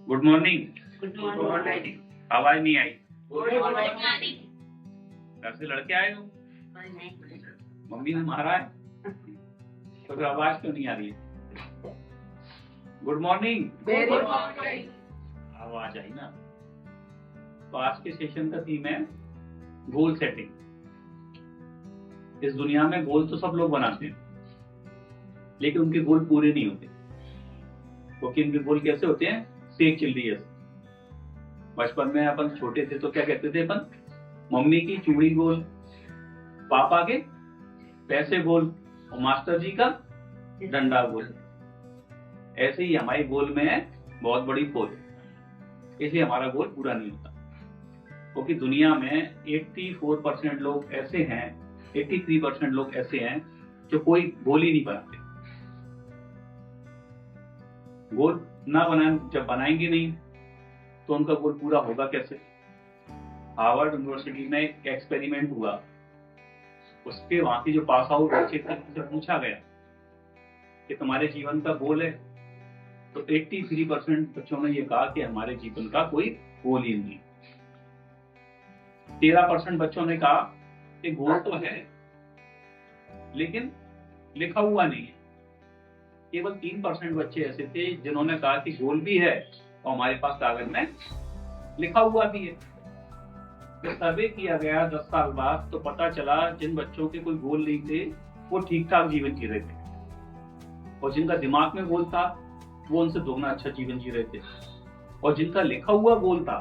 Good morning. Good morning. आवाज नहीं आई। Good morning. घर से लड़के आए हो? मम्मी ने मारा है तो फिर आवाज क्यों नहीं आ रही है? Good morning. Good morning. आवाज आई ना। तो आज के सेशन का थीम है गोल सेटिंग। इस दुनिया में गोल तो सब लोग बनाते हैं, लेकिन उनके गोल पूरे नहीं होते। क्योंकि उनके गोल कैसे होते हैं? सेक चिल्ली जैसे। बचपन में अपन छोटे थे तो क्या कहते थे अपन? मम्मी की चूड़ी गोल, पापा के पैसे गोल और मास्टर जी का डंडा गोल। ऐसे ही हमारे गोल में है बहुत बड़ी खोज, इसलिए हमारा गोल पूरा नहीं होता। क्योंकि दुनिया में 84% लोग ऐसे हैं, 83% लोग ऐसे हैं जो कोई गोल ही नहीं बनाते। गोल ना बनाए, जब बनाएंगे नहीं तो उनका गोल पूरा होगा कैसे? हार्वर्ड यूनिवर्सिटी में एक एक्सपेरिमेंट हुआ, उसके वहां की जो पास आउट बच्चे थे उनसे पूछा गया कि तुम्हारे जीवन का गोल है, तो 83% बच्चों ने ये कहा कि हमारे जीवन का कोई गोल ही नहीं। 13% बच्चों ने कहा कि गोल तो है लेकिन लिखा हुआ नहीं है। केवल 3% बच्चे ऐसे थे जिन्होंने कहा कि गोल भी है और हमारे पास कागज में लिखा हुआ भी है। जब सर्वे किया गया 10 साल बाद तो पता चला जिन बच्चों के कोई गोल नहीं थे वो ठीक ठाक जीवन जी रहे थे, और जिनका दिमाग में गोल था वो उनसे दोगुना अच्छा जीवन जी रहे थे, और जिनका लिखा हुआ गोल था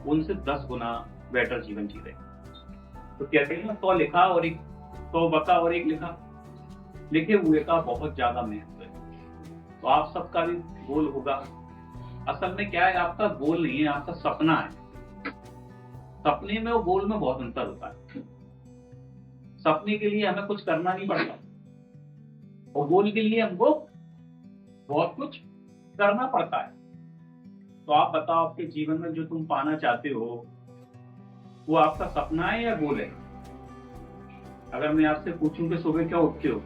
उनसे 10 गुना बेटर जीवन जी रहे। तो कहते हैं ना, 100 लिखा और 100 बता और 1 लिखा, लिखे हुए का बहुत ज्यादा महत्व है। तो आप सबका भी गोल होगा। असल में क्या है, आपका गोल नहीं है, आपका सपना है। सपने में और गोल में बहुत अंतर होता है। सपने के लिए हमें कुछ करना नहीं पड़ता और गोल के लिए हमको बहुत कुछ करना पड़ता है। तो आप बताओ, आपके जीवन में जो तुम पाना चाहते हो वो आपका सपना है या गोल है? अगर मैं आपसे पूछूं कि सुबह क्यों उठते हो,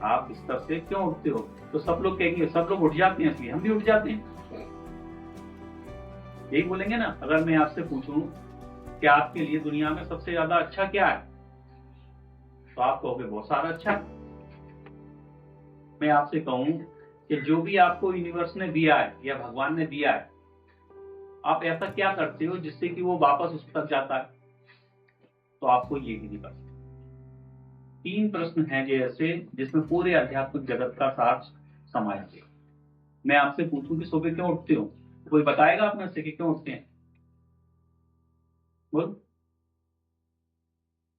आप बिस्तर से क्यों उठते हो, तो सब लोग कहेंगे सब लोग उठ जाते हैं, इसलिए हम भी उठ जाते हैं। यही बोलेंगे ना। अगर मैं आपसे पूछूं कि आपके लिए दुनिया में सबसे ज्यादा अच्छा क्या है, तो आप कहोगे बहुत सारा अच्छा। मैं आपसे कहूं कि जो भी आपको यूनिवर्स ने दिया है या भगवान ने दिया है, आप ऐसा क्या करते हो जिससे कि वो वापस उस तक जाता है? तो आपको ये भी नहीं पता। 3 प्रश्न हैं जैसे जिसमें पूरे आध्यात्मिक जगत का सार समाया है। मैं आपसे पूछूं कि सुबह क्यों उठते हो, कोई बताएगा आप में से कि क्यों उठते हैं? बोल।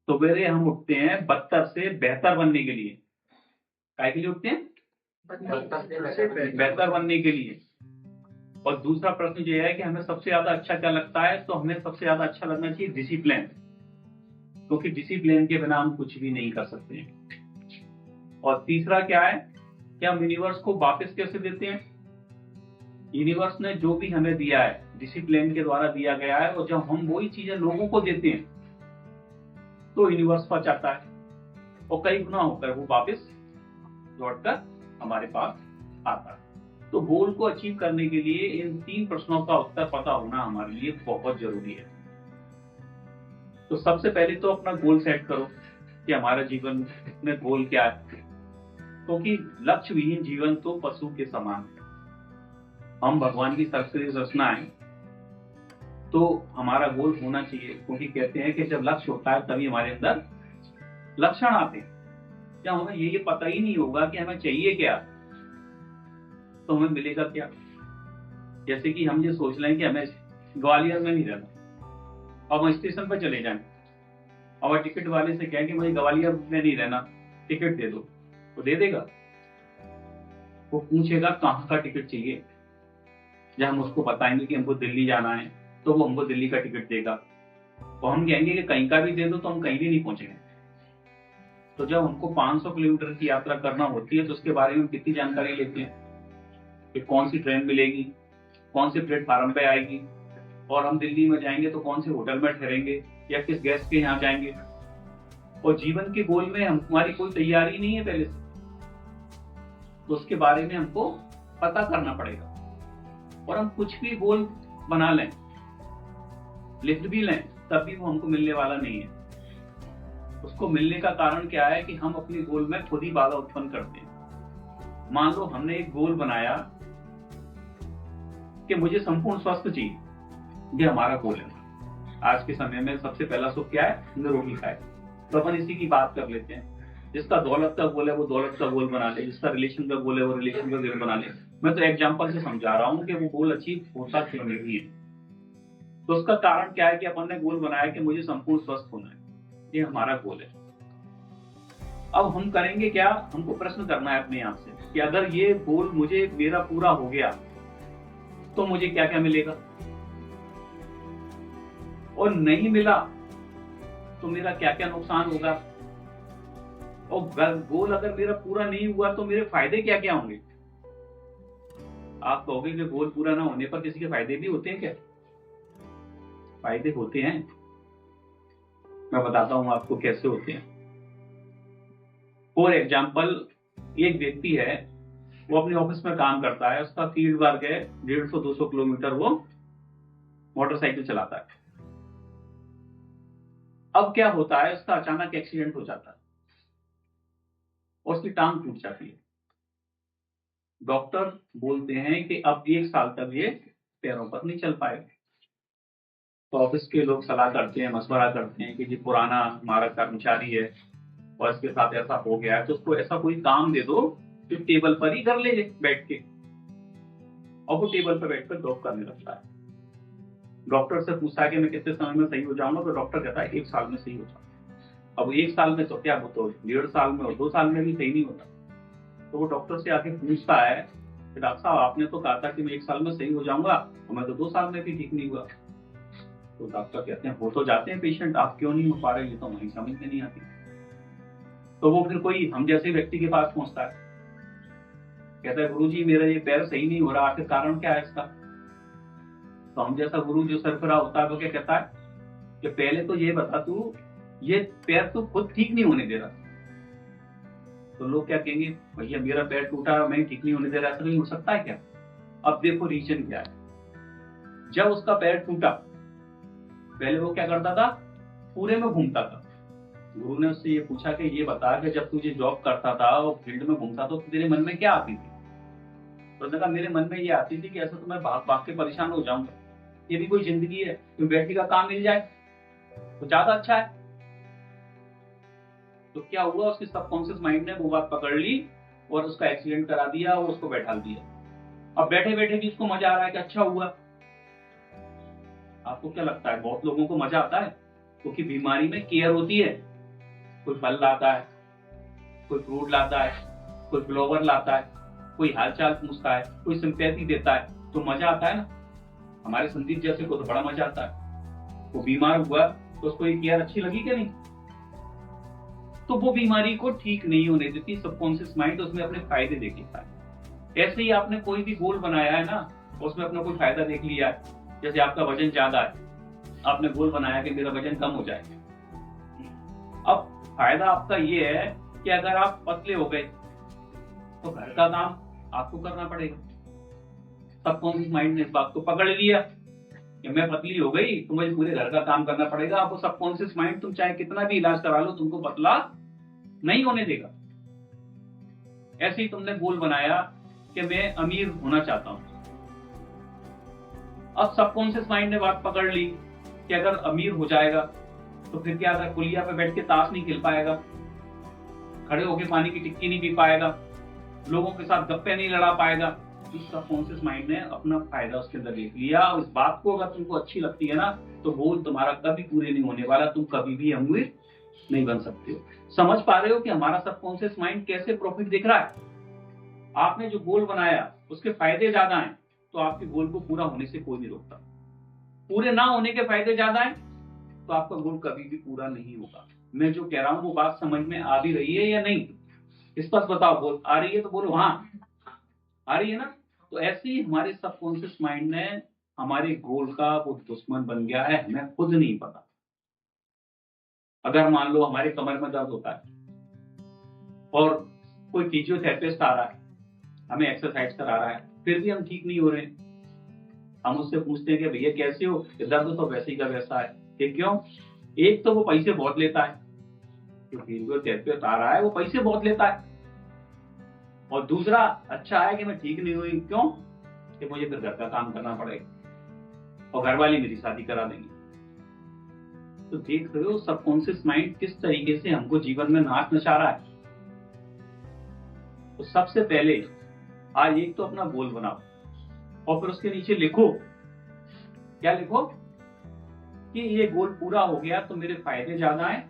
सवेरे हम उठते हैं बदतर से बेहतर बनने के लिए। काय के लिए उठते हैं? बेहतर बनने के लिए। और दूसरा प्रश्न ये है कि हमें सबसे ज्यादा अच्छा क्या लगता है, तो हमें सबसे ज्यादा अच्छा लगना चाहिए डिसिप्लिन, क्योंकि डिसिप्लिन के बिना हम कुछ भी नहीं कर सकते हैं। और तीसरा क्या है कि हम यूनिवर्स को वापस कैसे देते हैं? यूनिवर्स ने जो भी हमें दिया है डिसिप्लिन के द्वारा दिया गया है, और जब हम वही चीजें लोगों को देते हैं तो यूनिवर्स पर चाहता है और कई गुना होकर वो वापस लौटकर हमारे पास आता है। तो गोल को अचीव करने के लिए इन 3 प्रश्नों का उत्तर पता होना हमारे लिए बहुत जरूरी है। तो सबसे पहले तो अपना गोल सेट करो कि हमारा जीवन में गोल क्या है, क्योंकि लक्ष्य विहीन जीवन तो पशु के समान है। हम भगवान की सर्वश्रेष्ठ रचना है, तो हमारा गोल होना चाहिए, क्योंकि कहते हैं कि जब लक्ष्य होता है तभी हमारे अंदर लक्षण आते हैं। जब हमें ये पता ही नहीं होगा कि हमें चाहिए क्या, तो हमें मिलेगा क्या? जैसे कि हम ये सोच लें कि हमें ग्वालियर में नहीं रहना, अब हम स्टेशन पर चले जाएं और टिकट वाले से कहें कि मुझे ग्वालियर में नहीं रहना, टिकट दे दो, वो दे देगा? वो पूछेगा कहाँ का टिकट चाहिए। जब हम उसको बताएंगे कि हमको दिल्ली जाना है, तो वो हमको दिल्ली का टिकट देगा। और हम कहेंगे कि कहीं का भी दे दो, तो हम कहीं भी नहीं पहुंचेंगे। तो जब हमको 500 किलोमीटर की यात्रा करना होती है तो उसके बारे में कितनी जानकारी लेते हैं कि कौन सी ट्रेन मिलेगी, कौन से प्लेटफार्म पे आएगी, और हम दिल्ली में जाएंगे तो कौन से होटल में ठहरेंगे या किस गेस्ट के यहाँ जाएंगे। और जीवन के गोल में हमारी कोई तैयारी नहीं है पहले से, तो उसके बारे में हमको पता करना पड़ेगा। और हम कुछ भी गोल बना लें, लिख भी लें, तभी वो हमको मिलने वाला नहीं है। उसको मिलने का कारण क्या है कि हम अपने गोल में खुद ही बाधा उत्पन्न करते हैं। मान लो हमने एक गोल बनाया कि मुझे संपूर्ण स्वस्थ चाहिए, ये हमारा गोल है। आज के समय में सबसे पहला सुख क्या है? निरोगी खाए। तो अपन इसी की बात कर लेते हैं। जिसका दौलत का गोल है वो दौलत का गोल बना ले, जिसका रिलेशन का गोल है वो रिलेशन का गोल बना ले। मैं तो एग्जांपल से समझा रहा हूँ कि वो गोल अचीव होता क्यों नहीं है। तो उसका कारण क्या है कि अपन ने गोल बनाया कि मुझे संपूर्ण स्वस्थ होना है, ये हमारा गोल है। अब हम करेंगे क्या? हमको प्रश्न करना है अपने आप से कि अगर ये गोल मुझे मेरा पूरा हो गया तो मुझे क्या क्या मिलेगा, और नहीं मिला तो मेरा क्या क्या नुकसान होगा, और गोल अगर मेरा पूरा नहीं हुआ तो मेरे फायदे क्या क्या होंगे। आप कहोगे कि गोल पूरा ना होने पर किसी के फायदे भी होते हैं क्या? फायदे होते हैं, मैं बताता हूं आपको कैसे होते हैं। फॉर एग्जाम्पल, एक व्यक्ति है, वो अपने ऑफिस में काम करता है, उसका फील्ड वर्क है, 150-200 किलोमीटर वो मोटरसाइकिल चलाता है। अब क्या होता है, उसका अचानक एक्सीडेंट हो जाता है और उसकी टांग टूट जाती है। डॉक्टर बोलते हैं कि अब 1 साल तक ये पैरों पर नहीं चल पाएगा। तो ऑफिस के लोग सलाह करते हैं, मशवरा करते हैं कि जी पुराना हमारा कर्मचारी है और इसके साथ ऐसा हो गया है, तो उसको ऐसा कोई काम दे दो जो टेबल पर ही कर ले बैठ के। और वो टेबल पर बैठकर जॉब करने लगता है। डॉक्टर से पूछा कि मैं कितने समय में सही हो जाऊंगा, तो डॉक्टर कहता है 1 साल में सही हो जाऊंगा। अब 1 साल में तो क्या, वो तो 1.5 साल में और 2 साल में भी सही नहीं होता। तो वो डॉक्टर से आके पूछता है कि डॉक्टर साहब आपने तो कहा था कि मैं 1 साल में सही हो जाऊंगा और मैं तो 2 साल में भी ठीक नहीं हुआ। तो डॉक्टर कहते हैं हो तो जाते हैं पेशेंट, आप क्यों नहीं हो पा रहे, ये तो मुझे समझ में नहीं आती। तो वो फिर कोई हम जैसे व्यक्ति के पास पहुंचता है, कहता है गुरुजी मेरा ये पैर सही नहीं हो रहा, आखिर कारण क्या है इसका। तो हम जैसा गुरु जो सरफरा होता है वो क्या कहता है कि पहले तो ये बता तू ये पैर तू खुद ठीक नहीं होने दे रहा। तो लोग क्या कहेंगे, भैया मेरा पैर टूटा मैं ठीक नहीं होने दे रहा, ऐसा नहीं हो सकता है क्या। अब देखो रीजन क्या है। जब उसका पैर टूटा, पहले वो क्या करता था, पूरे में घूमता था। गुरु ने उससे ये पूछा कि ये बता कि जब तुझे जॉब करता था और फील्ड में घूमता तो तेरे मन में क्या आती थी। तो उसने कहा मेरे मन में ये आती थी कि ऐसा तो मैं भाग भाग के परेशान हो जाऊंगा, ये भी कोई जिंदगी है, तो बैठने का काम मिल जाए तो ज्यादा अच्छा है। तो क्या हुआ, उसके सबकॉन्शियस माइंड ने वो बात पकड़ ली और उसका एक्सीडेंट करा दिया और उसको बैठा दिया। अब बैठे बैठे भी उसको मजा आ रहा है कि अच्छा हुआ। आपको क्या लगता है, बहुत लोगों को मजा आता है क्योंकि बीमारी में केयर होती है। कोई फल लाता है, कोई फ्रूट लाता है, कोई फ्लावर लाता है, कोई हालचाल पूछता है, कोई सिंपैथी देता है, तो मजा आता है ना। हमारे संदीप जैसे को तो बड़ा मजा आता है। वो बीमार हुआ तो उसको ये केयर अच्छी लगी क्या नहीं। तो वो बीमारी को ठीक नहीं होने देती सबकॉन्शियस माइंड, उसमें अपने फायदे देख लेता है। ऐसे ही आपने कोई भी गोल बनाया है ना, उसमें अपना कोई फायदा देख लिया है। जैसे आपका वजन ज्यादा है, आपने गोल बनाया कि मेरा वजन कम हो जाए। अब फायदा आपका ये है कि अगर आप पतले हो गए तो घर का काम आपको करना पड़ेगा। सबकॉन्शियस माइंड ने इस बात को पकड़ लिया कि मैं पतली हो गई तो मुझे पूरे घर का काम करना पड़ेगा। आपको सबकॉन्शियस माइंड तुम चाहे कितना भी इलाज करा लो तुमको पतला नहीं होने देगा। ऐसे ही तुमने गोल बनाया कि मैं अमीर होना चाहता हूं। अब सबकॉन्शियस माइंड ने बात पकड़ ली कि अगर अमीर हो जाएगा तो फिर क्या, अगर पुलिया पे बैठ के ताश नहीं खेल पाएगा, खड़े होकर पानी की टिक्की नहीं पी पाएगा, लोगों के साथ गप्पे नहीं लड़ा पाएगा। इस सबकॉन्शियस माइंड ने अपना फायदा उसके अंदर देख लिया। और इस बात को अगर तुमको अच्छी लगती है ना, तो गोल तुम्हारा कभी पूरे नहीं होने वाला, तुम कभी भी अमीर नहीं बन सकते हो। समझ पा रहे हो कि हमारा सबकॉन्शियस माइंड कैसे प्रॉफिट दिख रहा है। आपने जो गोल बनाया उसके फायदे ज्यादा हैं, तो आपके गोल को पूरा होने से कोई नहीं रोकता। पूरे ना होने के फायदे ज्यादा हैं, तो आपका गोल कभी भी पूरा नहीं होगा। मैं जो कह रहा हूं वो बात समझ में आ भी रही है या नहीं, स्पष्ट बताओ। बोल आ रही है तो बोलो हाँ, आ रही है ना। तो ऐसे ही हमारे सबकॉन्शियस माइंड ने हमारे गोल का वो दुश्मन बन गया है, हमें खुद नहीं पता। अगर मान लो हमारे कमर में दर्द होता है और कोई फिजियोथेरेपिस्ट आ रहा है, हमें एक्सरसाइज करा रहा है, फिर भी हम ठीक नहीं हो रहे हैं, हम उससे पूछते हैं कि भैया कैसे हो, दर्द तो वैसे ही का वैसा है। कि क्यों? एक तो वो पैसे बहुत लेता है, जो फिजियोथेरेपी आ रहा है वो पैसे बहुत लेता है, और दूसरा अच्छा है कि मैं ठीक नहीं हुई, क्यों? कि मुझे फिर घर का काम करना पड़ेगा और घर वाली मेरी शादी करा देंगे। तो देख रहे हो सबकॉन्शियस माइंड किस तरीके से हमको जीवन में नाच नचा रहा है। तो सबसे पहले आज एक तो अपना गोल बनाओ और फिर उसके नीचे लिखो, क्या लिखो? कि ये गोल पूरा हो गया तो मेरे फायदे ज्यादा हैं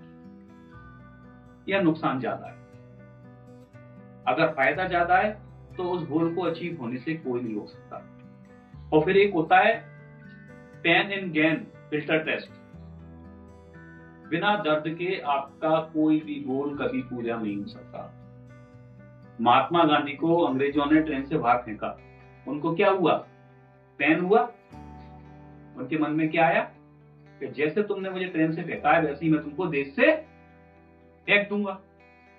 या नुकसान ज्यादा है। अगर फायदा ज्यादा है तो उस गोल को अचीव होने से कोई नहीं रोक सकता। और फिर एक होता है pain and gain filter test. बिना दर्द के आपका कोई भी गोल कभी पूरा नहीं हो सकता। महात्मा गांधी को अंग्रेजों ने ट्रेन से बाहर फेंका, उनको क्या हुआ? पेन हुआ। उनके मन में क्या आया कि जैसे तुमने मुझे ट्रेन से फेंका है वैसे ही मैं तुमको देश से फेंक दूंगा,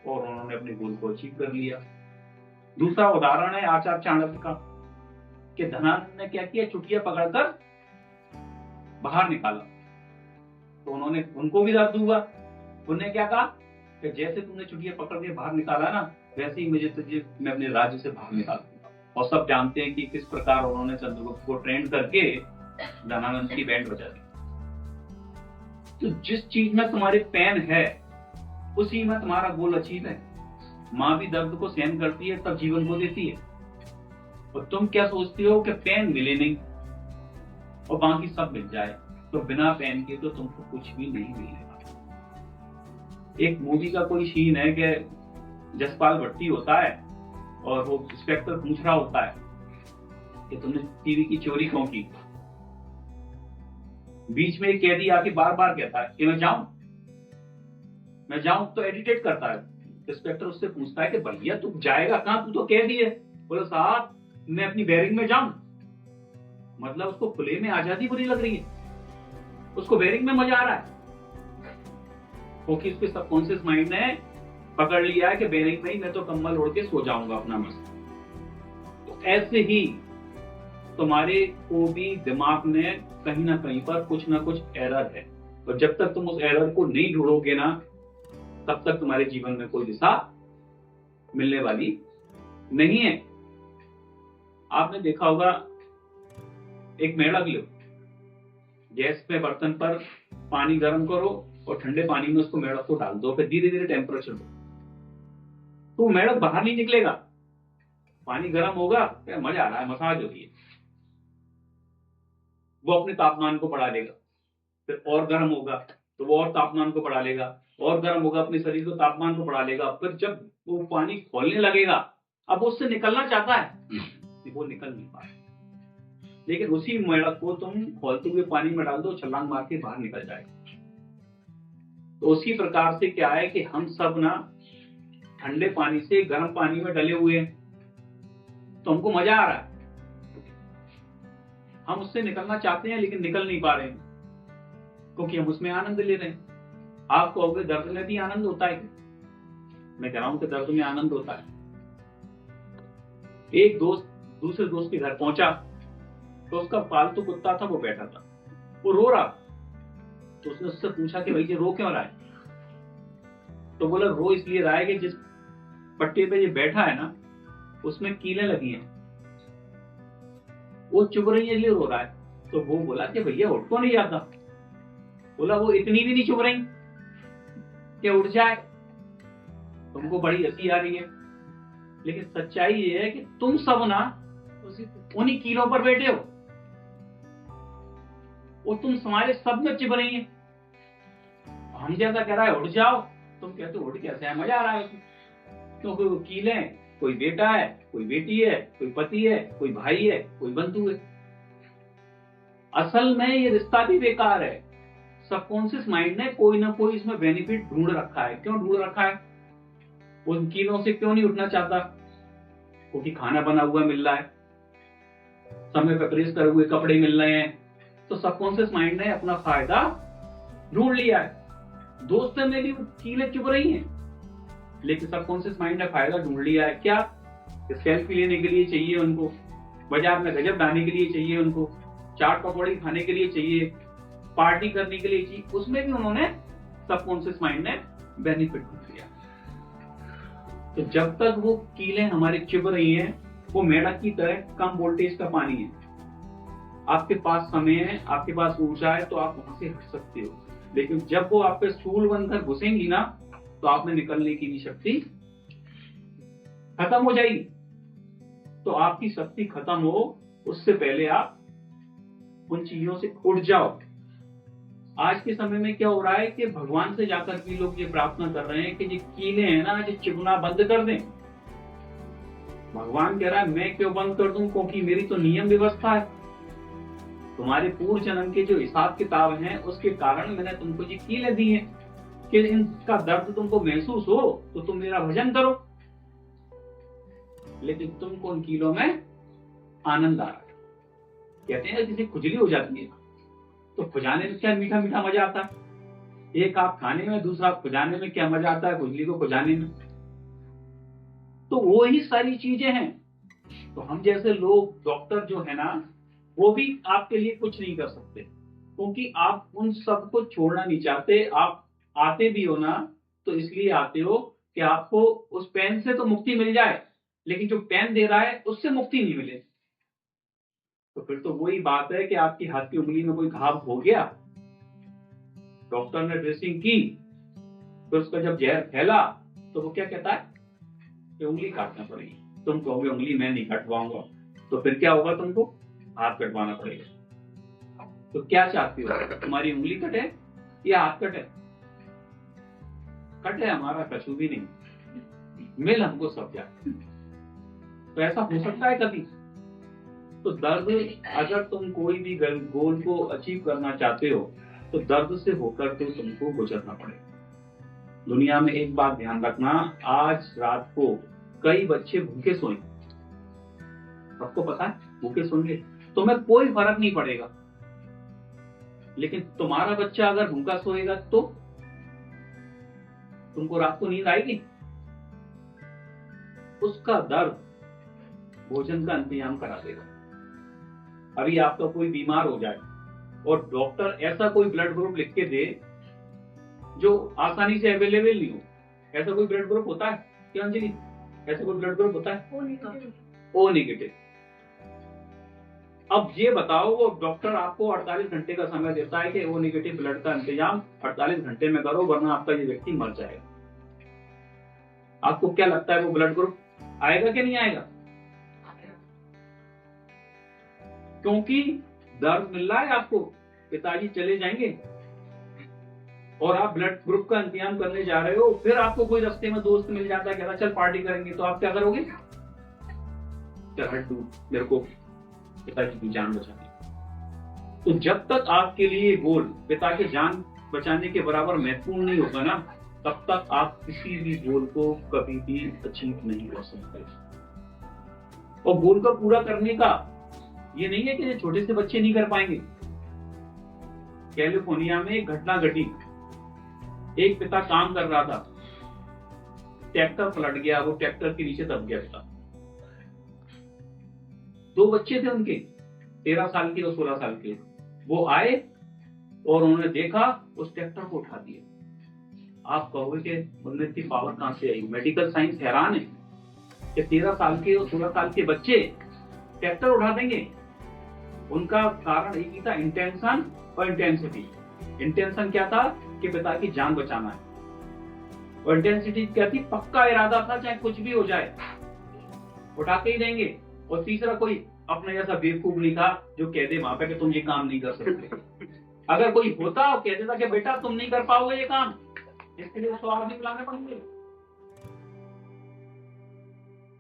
और उन्होंने अपने गोल को अचीव कर लिया। दूसरा उदाहरण है आचार्य चाणक्य का, कि धनानंद ने क्या किया? चुटिया पकड़कर बाहर निकाला, तो उनको भी दर्द हुआ। उन्होंने क्या कहा कि जैसे तुमने चुटिया पकड़ के बाहर निकाला ना वैसे ही मैं अपने राज्य से बाहर निकाल दूंगा। और सब जानते हैं कि किस प्रकार उन्होंने चंद्रगुप्त को ट्रेंड करके धनानंद की बैंड बजा दी। तो जिस चीज में तुम्हारे पेन है उसी में तुम्हारा गोल अचीव है। माँ भी दर्द को सहन करती है तब जीवन को देती है, और तुम क्या सोचती हो कि पेन मिले नहीं और बाकी सब मिल जाए। तो बिना पेन के तो तुमको कुछ भी नहीं मिलेगा। एक मूवी का कोई सीन है कि जसपाल भट्टी होता है और वो इंस्पेक्टर पूछ रहा होता है कि तुमने टीवी की चोरी क्यों की। बीच में एक कैदी आके बार बार कहता है कि मैं जाऊं, तो एडिटेट करता है। इंस्पेक्टर उससे पूछता है कि भैया तू जाएगा कहां, तू तो कैदी है। बोले साहब मैं अपनी बैरिंग में जाऊं। मतलब उसको खुले में आजादी बुरी लग रही है, उसको बैरिंग में मजा आ रहा है, क्योंकि उसके सबकॉन्शियस माइंड ने पकड़ लिया है कि बैरिंग में ही मैं तो कंबल ओढ़ के सो जाऊंगा अपना मस्त। तो ऐसे ही तुम्हारे को भी दिमाग में कहीं ना कहीं पर कुछ ना कुछ एरर है, और जब तक तुम उस एरर को नहीं ढूंढोगे ना तब तक तुम्हारे जीवन में कोई दिशा मिलने वाली नहीं है। आपने देखा होगा, एक मेढक लो, गैस पे बर्तन पर पानी गर्म करो और ठंडे पानी में उसको मेढक को डाल दो, फिर धीरे धीरे टेम्परेचर दो, तो मेढक बाहर नहीं निकलेगा। पानी गर्म होगा, मजा आ रहा है, मसाज हो रही है, वो अपने तापमान को बढ़ा लेगा। फिर और गर्म होगा तो वो और तापमान को बढ़ा लेगा, और गर्म होगा अपने शरीर को तापमान को बढ़ा लेगा। फिर जब वो पानी खोलने लगेगा, अब उससे निकलना चाहता है, वो निकल नहीं पाए। लेकिन उसी मेढक को तुम खोलते हुए पानी में डाल दो, छलांग मार के बाहर निकल जाएगा। तो उसी प्रकार से क्या है कि हम सब ना ठंडे पानी से गर्म पानी में डले हुए हैं, तो हमको मजा आ रहा है, हम उससे निकलना चाहते हैं लेकिन निकल नहीं पा रहे हैं, क्योंकि हम उसमें आनंद ले रहे हैं। आप कहोगे दर्द में भी आनंद होता है? मैं कह रहा हूं कि दर्द में आनंद होता है। एक दोस्त दूसरे दोस्त के घर पहुंचा तो उसका पालतू कुत्ता था, वो बैठा था, वो रो रहा। तो उसने उससे पूछा कि भाई ये रो क्यों रहा है? तो बोला रो इसलिए रहा है कि जिस पट्टे पे ये बैठा है ना उसमें कीलें लगी हैं, वो चुभ रही है इसलिए रो रहा है। तो वो बोला कि भैया उठ तो नहीं जाता। बोला वो इतनी भी नहीं चुभ रही कि उठ जाए। तुमको बड़ी हंसी आ रही है, लेकिन सच्चाई ये है कि तुम सब ना उन्हीं कीलों पर बैठे हो, वो तुम हमारे सब में चिप रही है। हम जैसा कह रहा है उठ जाओ, तुम कहते हो उठ कैसे है, मजा आ रहा है उसमें, क्योंकि वो कीलें, कोई बेटा है, कोई बेटी है, कोई पति है, कोई भाई है, कोई बंधु है। असल में ये रिश्ता भी बेकार है। सबकॉन्शियस माइंड ने कोई ना कोई इसमें बेनिफिट ढूंढ रखा है। क्यों ढूंढ रखा है? उन कीलों से क्यों नहीं उठना चाहता? क्योंकि खाना बना हुआ मिल रहा है, समय पर प्रेस करे हुए कपड़े मिल रहे हैं, तो सबकॉन्शियस माइंड ने अपना फायदा ढूंढ लिया है। दोस्त में भी कीलें चुभ रही हैं, लेकिन सबकॉन्शियस माइंड ने फायदा ढूंढ लिया है। क्या? सेल्फी लेने के लिए चाहिए उनको, बाजार में गजब डालने के लिए चाहिए उनको, चाट पकौड़ी खाने के लिए चाहिए, पार्टी करने के लिए चाहिए, उसमें भी उन्होंने सबकॉन्शियस माइंड ने बेनिफिट ढूंढ लिया। तो जब तक वो कीलें हमारे चुभ रही हैं, वो मेढक की तरह कम वोल्टेज का पानी है। आपके पास समय है, आपके पास ऊर्जा है, तो आप वहां से हट सकते हो। लेकिन जब वो आप पे सूल बनकर घुसेंगी ना, तो आप में निकलने की भी शक्ति खत्म हो जाएगी। तो आपकी शक्ति खत्म हो उससे पहले आप उन चीजों से उठ जाओ। आज के समय में क्या हो रहा है कि भगवान से जाकर भी लोग ये प्रार्थना कर रहे हैं कि ये कीले हैं ना, ये चुभना बंद कर दें। भगवान कह रहा है मैं क्यों बंद कर दूं, क्योंकि मेरी तो नियम व्यवस्था है। तुम्हारे पूर्व जन्म के जो हिसाब किताब हैं उसके कारण मैंने तुमको ये कीले दी हैं कि इनका दर्द तुमको महसूस हो तो तुम मेरा भजन करो। लेकिन तुमको उन कीलों में आनंद आ रहा है। कहते हैं किसी खुजली हो जाती है तो खुजाने में क्या मीठा मीठा मजा आता है। एक आप खाने में, दूसरा खुजाने में क्या मजा आता है, खुजली को खुजाने में। तो वो ही सारी चीजें हैं। तो हम जैसे लोग, डॉक्टर जो है ना, वो भी आपके लिए कुछ नहीं कर सकते, क्योंकि आप उन सबको छोड़ना नहीं चाहते। आप आते भी हो ना तो इसलिए आते हो कि आपको उस पेन से तो मुक्ति मिल जाए, लेकिन जो पेन दे रहा है उससे मुक्ति नहीं मिले। तो फिर तो वही बात है कि आपकी हाथ की उंगली में कोई घाव हो गया, डॉक्टर ने ड्रेसिंग की, फिर उसका जब जहर फैला तो वो क्या कहता है कि उंगली काटना पड़ेगी। तुम कहोगे उंगली मैं नहीं कटवाऊंगा, तो फिर क्या होगा, तुमको हाथ कटवाना पड़ेगा। तो क्या चाहती हो, तुम्हारी उंगली कटे या हाथ कटे? कटे हमारा कछु भी नहीं, मिल हमको सब जाए। तो ऐसा हो सकता है कभी? तो दर्द, अगर तुम कोई भी गोल को अचीव करना चाहते हो तो दर्द से होकर तो तुमको गुजरना पड़ेगा। दुनिया में एक बात ध्यान रखना, आज रात को कई बच्चे भूखे सोएंगे, सबको पता है, भूखे सोएंगे, तुम्हें कोई फर्क नहीं पड़ेगा। लेकिन तुम्हारा बच्चा अगर भूखा सोएगा तो तुमको रात को नींद आएगी? उसका दर्द भोजन का इंतजाम करा देगा। अभी आपका कोई बीमार हो जाए और डॉक्टर ऐसा कोई ब्लड ग्रुप लिख के दे जो आसानी से अवेलेबल नहीं हो, ऐसा कोई ब्लड ग्रुप होता है क्या अंजलि? ऐसा कोई ब्लड ग्रुप होता है? O negative. अब ये बताओ, वो डॉक्टर आपको 48 घंटे का समय देता है कि ओ नेगेटिव ब्लड का इंतजाम 48 घंटे में करो, वरना आपका ये व्यक्ति मर जाएगा। आपको क्या लगता है वो ब्लड ग्रुप आएगा कि नहीं आएगा? क्योंकि दर्द मिल रहा है आपको, पिताजी चले जाएंगे और आप ब्लड ग्रुप का इंतजाम करने जा रहे हो, फिर आपको कोई रास्ते में दोस्त मिल जाता है, कहता चल पार्टी करेंगे, तो आप क्या करोगे? चल हट तू, मेरे को पिताजी की जान बचानी। तो जब तक आपके लिए गोल पिता की जान बचाने के बराबर महत्वपूर्ण नहीं होगा ना, तब तक आप किसी भी गोल को कभी भी अचीव नहीं कर सकते। और गोल को पूरा करने का ये नहीं है कि छोटे से बच्चे नहीं कर पाएंगे। कैलिफोर्निया में एक घटना घटी, एक पिता काम कर रहा था, ट्रैक्टर पलट गया, वो ट्रैक्टर के नीचे दब गया पिता। 2 बच्चे थे उनके, 13 साल के और 16 साल के। वो आए और उन्होंने देखा, उस ट्रैक्टर को उठा दिया। आप कहोगे कि उनमें इतनी पावर कहां से आई? मेडिकल साइंस हैरान है कि 13 साल के और 16 साल के बच्चे ट्रैक्टर उठा देंगे। उनका कारण एक ही था, इंटेंशन और इंटेंसिटी। इंटेंशन क्या था कि पिता की जान बचाना है, और इंटेंसिटी क्या थी? पक्का इरादा था, चाहे कुछ भी हो जाए उठा के ही देंगे। और तीसरा कोई अपने जैसा बेवकूफ नहीं था जो कह दे वहां पे कि तुम ये काम नहीं कर सकते। अगर कोई होता और कह देता कि बेटा तुम नहीं कर पाओगे ये काम, इसके लिए 100 आदमी बुलाने पड़ेंगे।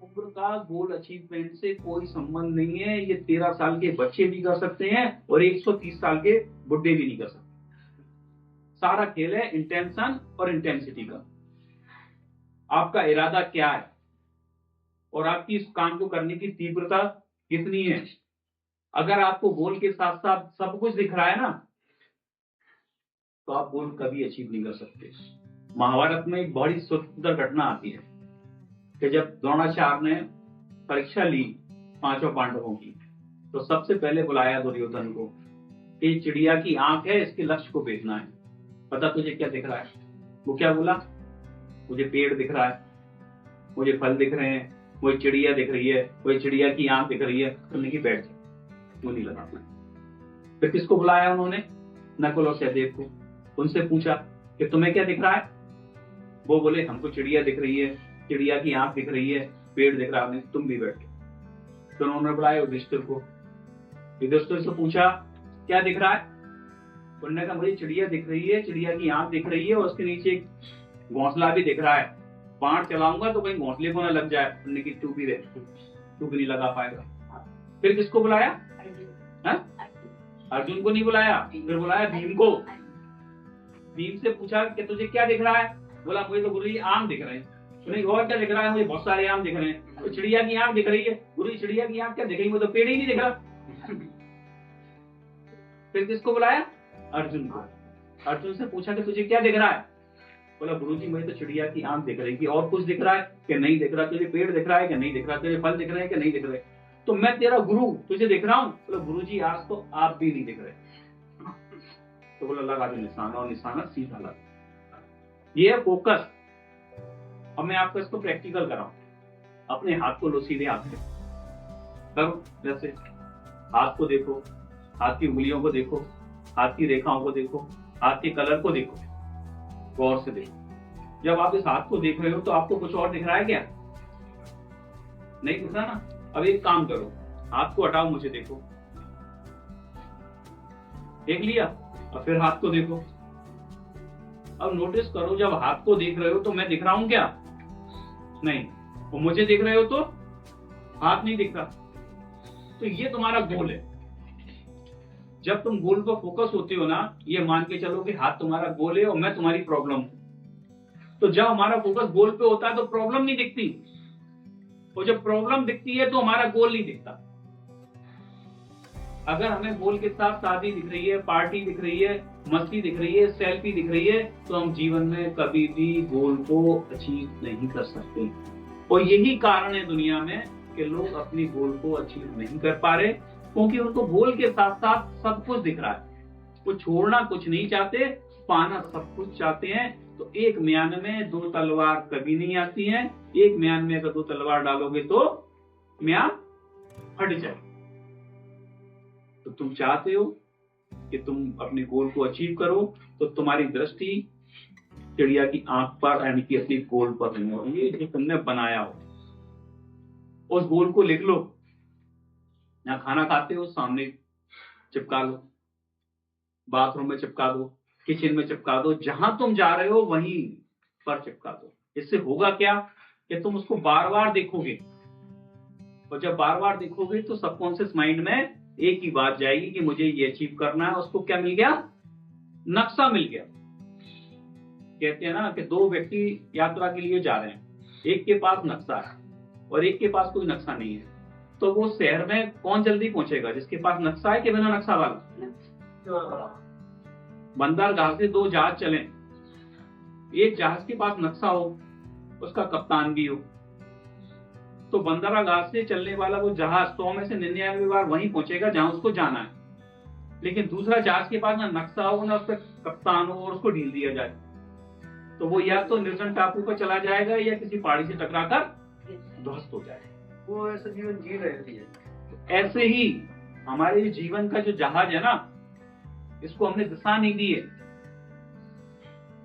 उम्र का गोल अचीवमेंट से कोई संबंध नहीं है। ये 13 साल के बच्चे भी कर सकते हैं और 130 साल के बुढ़े भी नहीं कर सकते। सारा खेल है इंटेंशन और इंटेंसिटी का। आपका इरादा क्या है और आपकी इस काम को करने की तीव्रता कितनी है। अगर आपको गोल के साथ साथ सब कुछ दिख रहा है ना, तो आप गोल कभी अचीव नहीं कर सकते। महाभारत में एक बड़ी सुंदर घटना आती है कि जब द्रोणाचार्य ने परीक्षा ली 5 पांडवों की, तो सबसे पहले बुलाया दुर्योधन को कि चिड़िया की आंख है, इसके लक्ष्य को भेजना है, पता तुझे क्या दिख रहा है? वो क्या बोला? मुझे पेड़ दिख रहा है, मुझे फल दिख रहे हैं, मुझे चिड़िया दिख रही है, मुझे चिड़िया की आंख दिख रही है। तुमने की बैठ वो नहीं लगाना। फिर किसको बुलाया उन्होंने? नकुल और सहदेव को। उनसे पूछा कि तुम्हें क्या दिख रहा है? वो बोले हमको चिड़िया दिख रही है, चिड़िया की आंख दिख रही है, पेड़ दिख रहा है, तुम भी बैठो। तो उन्होंने बुलाया युधिष्ठिर को। युधिष्ठिर से पूछा क्या दिख रहा है? उन्होंने कहा मुझे चिड़िया दिख रही है, चिड़िया की आंख दिख रही है और उसके नीचे एक घोंसला भी दिख रहा है, बाण चलाऊंगा तो कहीं घोंसले को ना लग जाए। उन्होंने की तू भी नहीं लगा पाएगा। फिर किसको बुलाया? अर्जुन को नहीं बुलाया, फिर बुलाया भीम को। भीम से पूछा कि तुझे क्या दिख रहा है? बोला मुझे तो गुरु जी आम दिख रहे हैं। नहीं और क्या दिख रहा है? मुझे बहुत सारे आम दिख रहे हैं। तो चिड़िया की आंख दिख रही है। गुरु जी चिड़िया की आंख क्या दिख रही है? मुझे तो पेड़ ही नहीं दिख रहा। फिर किसको बुलाया? अर्जुन को। अर्जुन से पूछा कि तुझे क्या दिख रहा है? बोला गुरुजी मुझे तो चिड़िया की आंख दिख रही थी, और कुछ दिख रहा है कि नहीं दिख रहा? तुझे पेड़ दिख रहा है कि नहीं दिख रहा? तुझे फल दिख रहे हैं कि नहीं दिख रहे? तो मैं तेरा गुरु तुझे दिख रहा हूँ। बोला गुरुजी आज तो आप भी नहीं दिख रहे। तो बोला लगा दो निशाना, और निशाना सीधा लगा। ये है फोकस। अब मैं आपको इसको प्रैक्टिकल कराऊं। अपने हाथ को लो सीधे हाथ में करो, जैसे हाथ को देखो, हाथ की उंगलियों को देखो, हाथ की रेखाओं को देखो, हाथ के कलर को देखो, गौर से देखो। जब आप इस हाथ को देख रहे हो तो आपको कुछ और दिख रहा है क्या? नहीं दिख रहा ना। अब एक काम करो, हाथ को हटाओ, मुझे देखो, देख लिया। और फिर हाथ को देखो। अब नोटिस करो जब हाथ को देख रहे हो तो मैं दिख रहा हूं क्या? नहीं। और मुझे देख रहे हो तो हाथ नहीं दिख रहा। तो ये तुम्हारा गोल है। जब तुम गोल पर फोकस होते हो ना, ये मान के चलो कि हाथ तुम्हारा गोल है और मैं तुम्हारी प्रॉब्लम हूं। तो जब हमारा फोकस गोल पे होता है तो प्रॉब्लम नहीं दिखती, और जब प्रॉब्लम दिखती है तो हमारा गोल नहीं दिखता। अगर हमें गोल के साथ शादी दिख रही है, पार्टी दिख रही है, मस्ती दिख रही है, सेल्फी दिख रही है, तो हम जीवन में कभी भी गोल को अचीव नहीं कर सकते। और यही कारण है दुनिया में कि लोग अपनी गोल को अचीव नहीं कर पा रहे, क्योंकि उनको गोल के साथ साथ सब कुछ दिख रहा है। वो छोड़ना कुछ नहीं चाहते, पाना सब कुछ चाहते हैं। तो एक म्यान में दो तलवार कभी नहीं आती हैं। एक म्यान में अगर दो तलवार डालोगे तो म्यान फट जाए। तो तुम चाहते हो कि तुम अपने गोल को अचीव करो, तो तुम्हारी दृष्टि चिड़िया की आंख पर यानी कि अपनी गोल पर नहीं होगी। ये जो तुमने बनाया हो उस गोल को लिख लो। यहाँ खाना खाते हो सामने चिपका लो, बाथरूम में चिपका दो, किचन में चिपका दो, जहां तुम जा रहे हो वहीं पर चिपका दो। इससे होगा क्या कि तुम उसको बार बार देखोगे, और जब बार बार देखोगे तो सबकॉन्शियस माइंड में एक ही बात जाएगी कि मुझे ये अचीव करना है। उसको क्या मिल गया? नक्शा मिल गया। कहते हैं ना कि दो व्यक्ति यात्रा के लिए जा रहे हैं, एक के पास नक्शा है और एक के पास कोई नक्शा नहीं है। तो वो शहर में कौन जल्दी पहुंचेगा, जिसके पास नक्शा है कि बिना नक्शा वाला? बंदरगाह से दो जहाज चले, एक जहाज के पास नक्शा हो, उसका कप्तान भी हो, तो बंदरगाह से चलने वाला वो जहाज 100 में से 99 बार वहीं पहुंचेगा जहां उसको जाना है। लेकिन दूसरा जहाज के पास ना नक्शा हो, ना उस पर कप्तान हो, और उसको ढील दिया जाए, तो वो या तो निर्जन टापू पर चला जाएगा या किसी पहाड़ी से टकराकर ध्वस्त हो जाएगा। वो ऐसा जीवन जी रही है। ऐसे ही हमारे जीवन का जो जहाज है ना, इसको हमने दिशा नहीं दी है,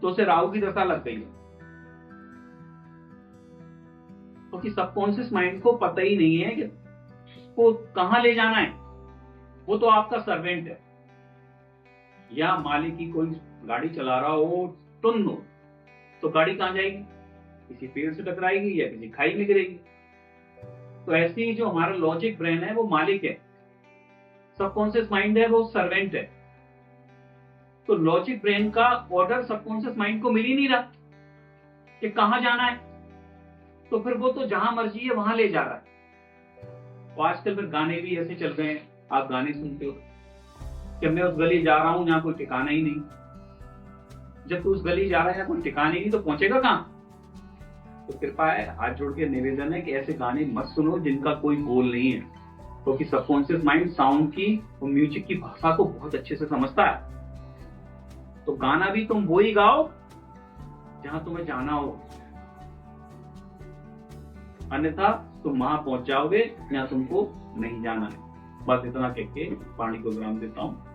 तो उसे राहु की दशा लग गई है, क्योंकि सबकॉन्शियस माइंड को पता ही नहीं है कि उसको कहां ले जाना है। वो तो आपका सर्वेंट है। या मालिक की कोई गाड़ी चला रहा हो, टुन हो, तो गाड़ी कहां जाएगी? किसी पेड़ से टकराएगी या किसी खाई में गिरेगी। तो ऐसे ही जो हमारा लॉजिक ब्रेन है वो मालिक है, सबकॉन्शियस माइंड है वो सर्वेंट है। तो लॉजिक ब्रेन का ऑर्डर सबकॉन्शियस माइंड को मिल ही नहीं रहा कि कहां जाना है, तो फिर वो तो जहां मर्जी है वहां ले जा रहा है। तो आजकल फिर गाने भी ऐसे चल रहे हैं, आप गाने सुनते हो कि मैं उस गली जा रहा हूं जहां कोई ठिकाना ही नहीं। जब तू उस गली जा रहा है कोई ठिकाने नहीं, तो पहुंचेगा कहां? तो कृपया है, हाथ जोड़ के निवेदन है कि ऐसे गाने मत सुनो जिनका कोई गोल नहीं है। क्योंकि सबकॉन्शियस माइंड साउंड की और म्यूजिक की भाषा को बहुत अच्छे से समझता है। तो गाना भी तुम वो ही गाओ जहां तुम्हें जाना हो, अन्यथा तुम वहां पहुंच जाओगे जहां तुमको नहीं जाना है। बस इतना कह के वाणी को विराम देता हूँ।